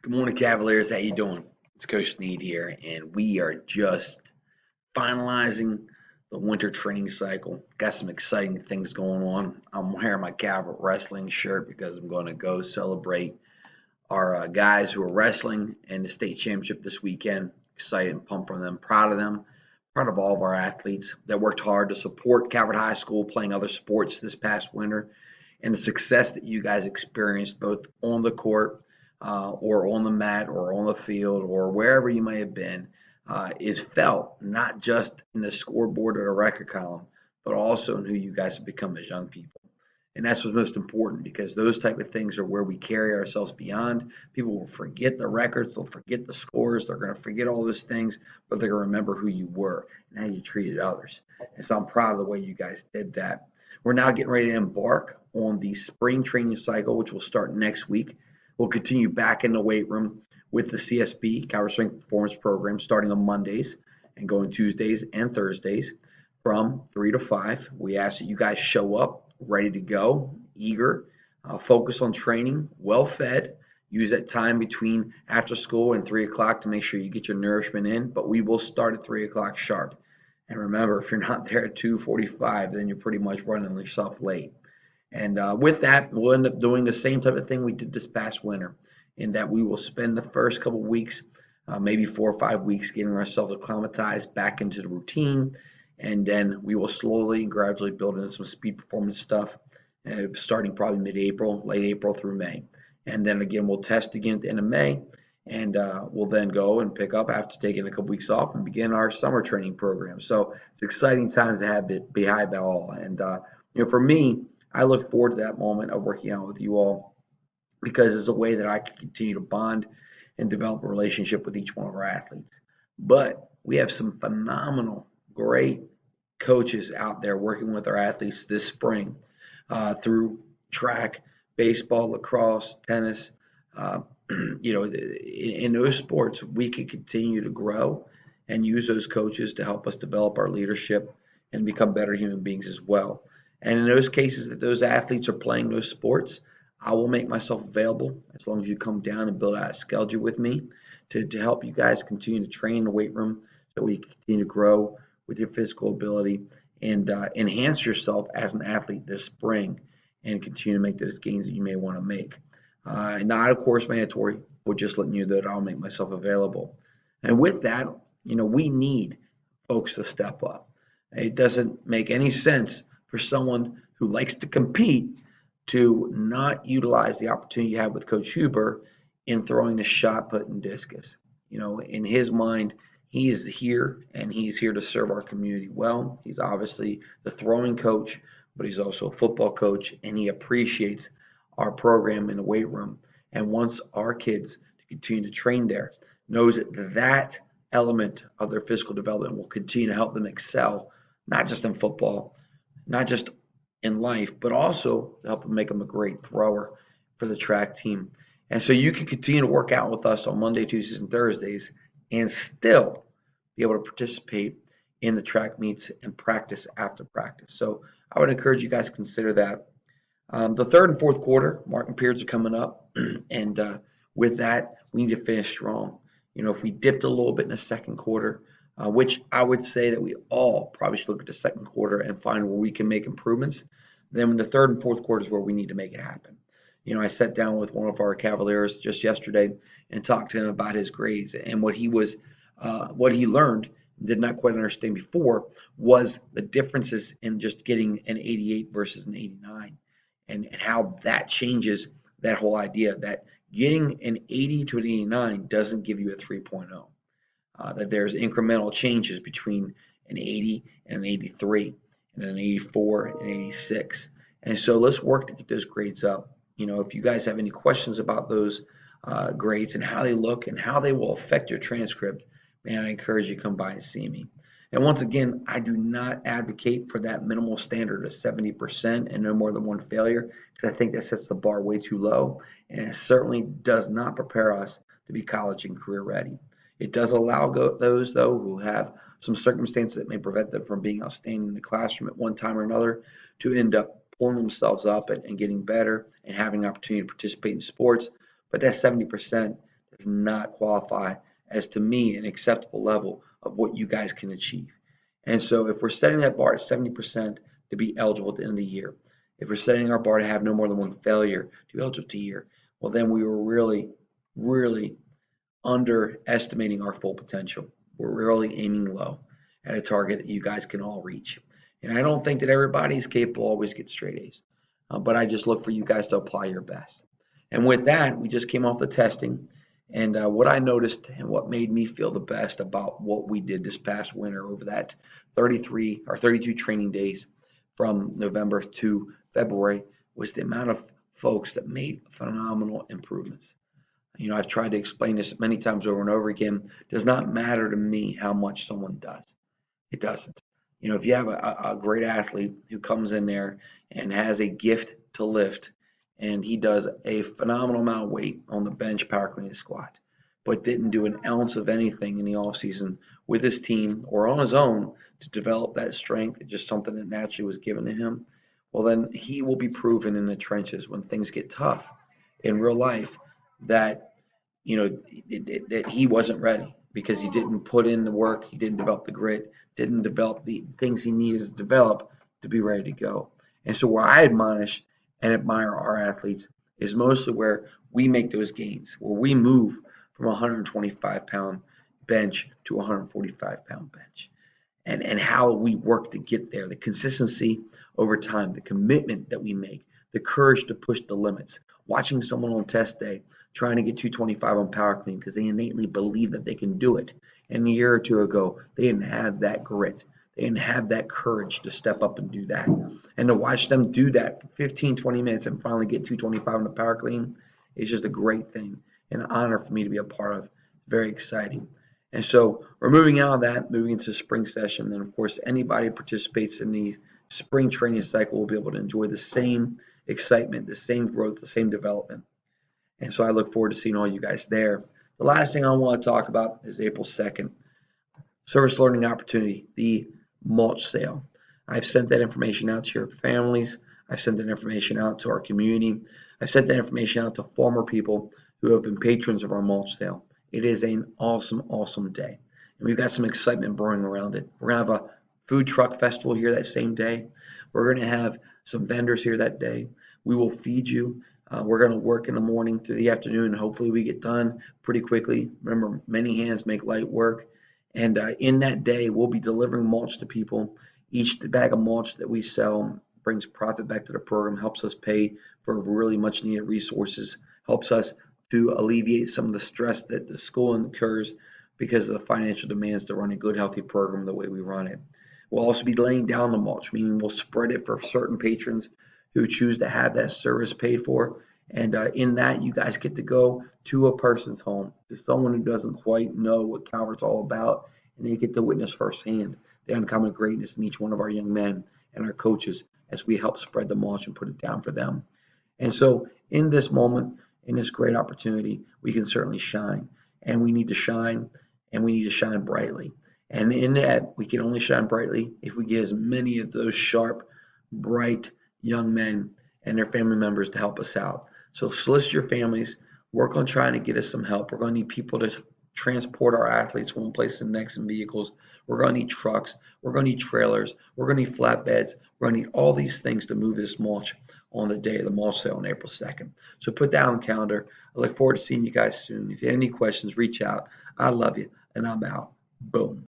Good morning, Cavaliers. How you doing? It's Coach Snead here, and we are just finalizing the winter training cycle. Got some exciting things going on. I'm wearing my Caval wrestling shirt because I'm going to go celebrate our guys who are wrestling in the state championship this weekend. Excited and pumped for them. Proud of them. Proud of all of our athletes that worked hard to support Calvert High School playing other sports this past winter and the success that you guys experienced both on the court or on the mat or on the field or wherever you may have been is felt not just in the scoreboard or the record column, but also in who you guys have become as young people. And that's what's most important because those type of things are where we carry ourselves beyond. People will forget the records, they'll forget the scores, they're going to forget all those things, but they're going to remember who you were and how you treated others. And so I'm proud of the way you guys did that. We're now getting ready to embark on the spring training cycle, which will start next week. We'll continue back in the weight room with the CSP, Calvert Strength Performance Program, starting on Mondays and going Tuesdays and Thursdays from 3 to 5. We ask that you guys show up ready to go, eager, focus on training, well fed. Use that time between after school and 3 o'clock to make sure you get your nourishment in, but we will start at 3 o'clock sharp. And remember, if you're not there at 2:45, then you're pretty much running yourself late. And with that, we'll end up doing the same type of thing we did this past winter, in that we will spend the first couple of weeks, maybe 4 or 5 weeks, getting ourselves acclimatized back into the routine. And then we will slowly and gradually build in some speed performance stuff, starting probably mid-April, late April through May. And then again, we'll test again at the end of May. And we'll then go and pick up after taking a couple weeks off and begin our summer training program. So it's exciting times to have it behind it all. And for me, I look forward to that moment of working out with you all because it's a way that I can continue to bond and develop a relationship with each one of our athletes. But we have some phenomenal, great coaches out there working with our athletes this spring through track, baseball, lacrosse, tennis. Uh, in those sports, we can continue to grow and use those coaches to help us develop our leadership and become better human beings as well. And in those cases that those athletes are playing those sports, I will make myself available as long as you come down and build out a schedule with me to help you guys continue to train in the weight room so we can continue to grow with your physical ability and enhance yourself as an athlete this spring and continue to make those gains that you may want to make. Not, of course, mandatory, but just letting you know that I'll make myself available. And with that, we need folks to step up. It doesn't make any sense for someone who likes to compete to not utilize the opportunity you have with Coach Huber in throwing the shot put and discus. In his mind, he is here and he's here to serve our community well. He's obviously the throwing coach, but he's also a football coach and he appreciates our program in the weight room and wants our kids to continue to train there. Knows that that element of their physical development will continue to help them excel, not just in football, not just in life, but also to help make them a great thrower for the track team. And so you can continue to work out with us on Monday, Tuesdays, and Thursdays and still be able to participate in the track meets and practice after practice. So I would encourage you guys to consider that. The third and fourth quarter, marking periods are coming up. And with that, we need to finish strong. If we dipped a little bit in the second quarter, which I would say that we all probably should look at the second quarter and find where we can make improvements. Then the third and fourth quarter is where we need to make it happen. I sat down with one of our Cavaliers just yesterday and talked to him about his grades and what he learned, did not quite understand before, was the differences in just getting an 88 versus an 89 and how that changes that whole idea that getting an 80 to an 89 doesn't give you a 3.0. That there's incremental changes between an 80 and an 83 and an 84 and an 86. And so let's work to get those grades up. If you guys have any questions about those grades and how they look and how they will affect your transcript, man, I encourage you to come by and see me. And once again, I do not advocate for that minimal standard of 70% and no more than one failure because I think that sets the bar way too low and it certainly does not prepare us to be college and career ready. It does allow those, though, who have some circumstances that may prevent them from being outstanding in the classroom at one time or another to end up pulling themselves up and getting better and having an opportunity to participate in sports. But that 70%, does not qualify as, to me, an acceptable level of what you guys can achieve. And so if we're setting that bar at 70% to be eligible at the end of the year, if we're setting our bar to have no more than one failure to be eligible to year, well, then we were really, really underestimating our full potential. We're really aiming low at a target that you guys can all reach. And I don't think that everybody's capable always get straight A's, but I just look for you guys to apply your best. And with that, we just came off the testing. And what I noticed and what made me feel the best about what we did this past winter over that 33 or 32 training days from November to February was the amount of folks that made phenomenal improvements. I've tried to explain this many times over and over again. It does not matter to me how much someone does. It doesn't. If you have a great athlete who comes in there and has a gift to lift, and he does a phenomenal amount of weight on the bench, power clean, and squat, but didn't do an ounce of anything in the off season with his team or on his own to develop that strength, just something that naturally was given to him, well, then he will be proven in the trenches when things get tough in real life that that he wasn't ready because he didn't put in the work, he didn't develop the grit, didn't develop the things he needed to develop to be ready to go. And so where I admonish and admire our athletes is mostly where we make those gains, where we move from a 125-pound bench to a 145-pound bench. And how we work to get there, the consistency over time, the commitment that we make, the courage to push the limits. Watching someone on test day trying to get 225 on power clean because they innately believe that they can do it. And a year or two ago, they didn't have that grit. They didn't have that courage to step up and do that. And to watch them do that for 15, 20 minutes and finally get 225 on the power clean is just a great thing and an honor for me to be a part of. Very exciting. And so we're moving out of that, moving into spring session. And of course, anybody who participates in the spring training cycle will be able to enjoy the same excitement, the same growth, the same development. And so I look forward to seeing all you guys there. The last thing I want to talk about is April 2nd, Service Learning Opportunity, the mulch sale. I've sent that information out to your families. I've sent that information out to our community. I've sent that information out to former people who have been patrons of our mulch sale. It is an awesome, awesome day. And we've got some excitement brewing around it. We're going to have a food truck festival here that same day. We're going to have some vendors here that day. We will feed you. We're going to work in the morning through the afternoon. And hopefully we get done pretty quickly. Remember, many hands make light work. And in that day, we'll be delivering mulch to people. Each bag of mulch that we sell brings profit back to the program, helps us pay for really much needed resources, helps us to alleviate some of the stress that the school incurs because of the financial demands to run a good, healthy program the way we run it. We'll also be laying down the mulch, meaning we'll spread it for certain patrons who choose to have that service paid for. And in that, you guys get to go to a person's home, to someone who doesn't quite know what Calvert's all about, and they get to witness firsthand the uncommon greatness in each one of our young men and our coaches as we help spread the mulch and put it down for them. And so in this moment, in this great opportunity, we can certainly shine, and we need to shine, and we need to shine brightly. And in that, we can only shine brightly if we get as many of those sharp, bright young men and their family members to help us out. So solicit your families, work on trying to get us some help. We're going to need people to transport our athletes from one place to the next in vehicles. We're going to need trucks. We're going to need trailers. We're going to need flatbeds. We're going to need all these things to move this mulch on the day of the mulch sale on April 2nd. So put that on the calendar. I look forward to seeing you guys soon. If you have any questions, reach out. I love you, and I'm out. Boom.